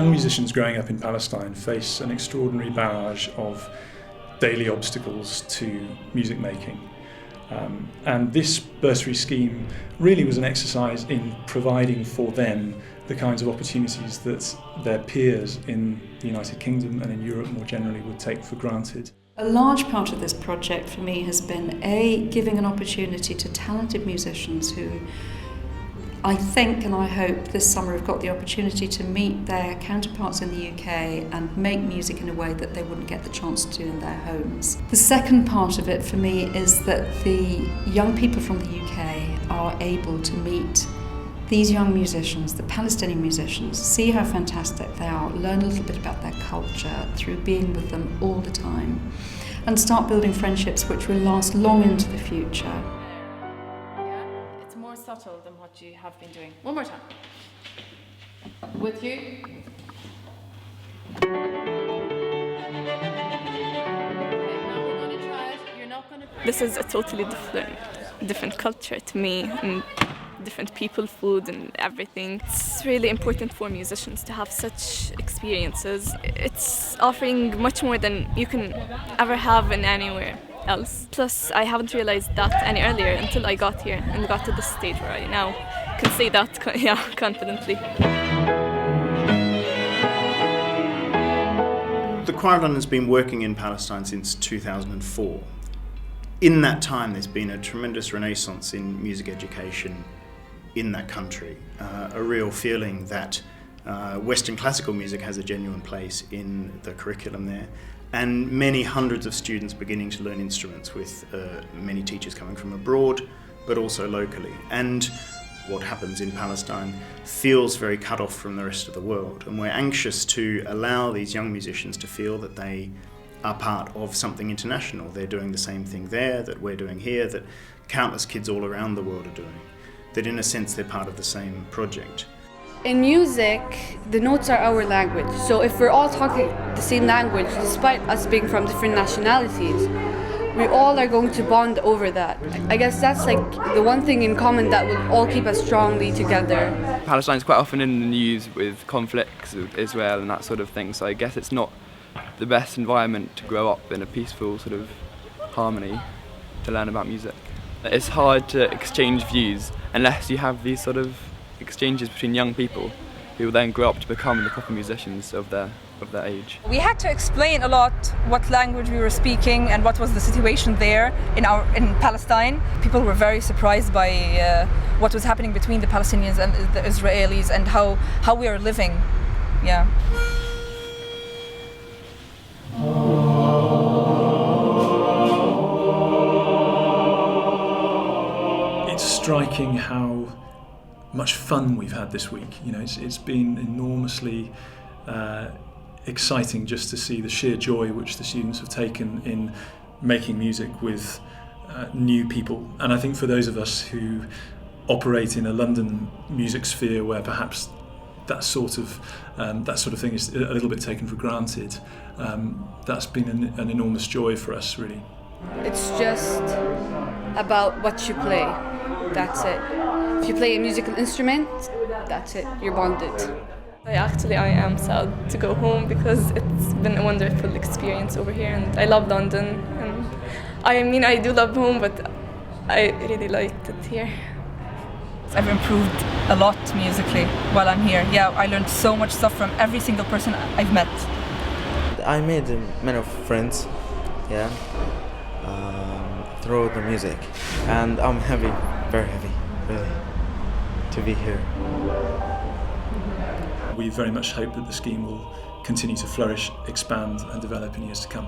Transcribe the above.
Young musicians growing up in Palestine face an extraordinary barrage of daily obstacles to music making. And this bursary scheme really was an exercise in providing for them the kinds of opportunities that their peers in the United Kingdom and in Europe more generally would take for granted. A large part of this project for me has been giving an opportunity to talented musicians who I think and I hope this summer have got the opportunity to meet their counterparts in the UK and make music in a way that they wouldn't get the chance to do in their homes. The second part of it for me is that the young people from the UK are able to meet these young musicians, the Palestinian musicians, see how fantastic they are, learn a little bit about their culture through being with them all the time, and start building friendships which will last long into the future. It's more subtle than what you have been doing. One more time. With you. This is a totally different culture to me, and different people, food and everything. It's really important for musicians to have such experiences. It's offering much more than you can ever have in anywhere else. Plus, I haven't realized that any earlier until I got here and got to this stage where I now can say that confidently. The Choir of London has been working in Palestine since 2004. In that time, there's been a tremendous renaissance in music education in that country, a real feeling that Western classical music has a genuine place in the curriculum there, and many hundreds of students beginning to learn instruments with many teachers coming from abroad, but also locally. And what happens in Palestine feels very cut off from the rest of the world, and we're anxious to allow these young musicians to feel that they are part of something international. They're doing the same thing there that we're doing here, that countless kids all around the world are doing. That in a sense they're part of the same project. In music, the notes are our language. So if we're all talking the same language, despite us being from different nationalities, we all are going to bond over that. I guess that's like the one thing in common that will all keep us strongly together. Palestine's quite often in the news with conflicts with Israel and that sort of thing, so I guess it's not the best environment to grow up in a peaceful sort of harmony to learn about music. It's hard to exchange views unless you have these sort of exchanges between young people who will then grow up to become the proper musicians of their age. We had to explain a lot what language we were speaking and what was the situation there in Palestine. People were very surprised by what was happening between the Palestinians and the Israelis and how we are living. Yeah. Striking how much fun we've had this week. You know, it's been enormously exciting just to see the sheer joy which the students have taken in making music with new people. And I think for those of us who operate in a London music sphere where perhaps that sort of thing is a little bit taken for granted, that's been an enormous joy for us, really. It's just about what you play. That's it. If you play a musical instrument, that's it. You're bonded. I am sad to go home because it's been a wonderful experience over here, and I love London. And I do love home, but I really liked it here. I've improved a lot musically while I'm here. Yeah, I learned so much stuff from every single person I've met. I made many friends, through the music, and I'm happy, very happy, really, to be here. We very much hope that the scheme will continue to flourish, expand and develop in years to come.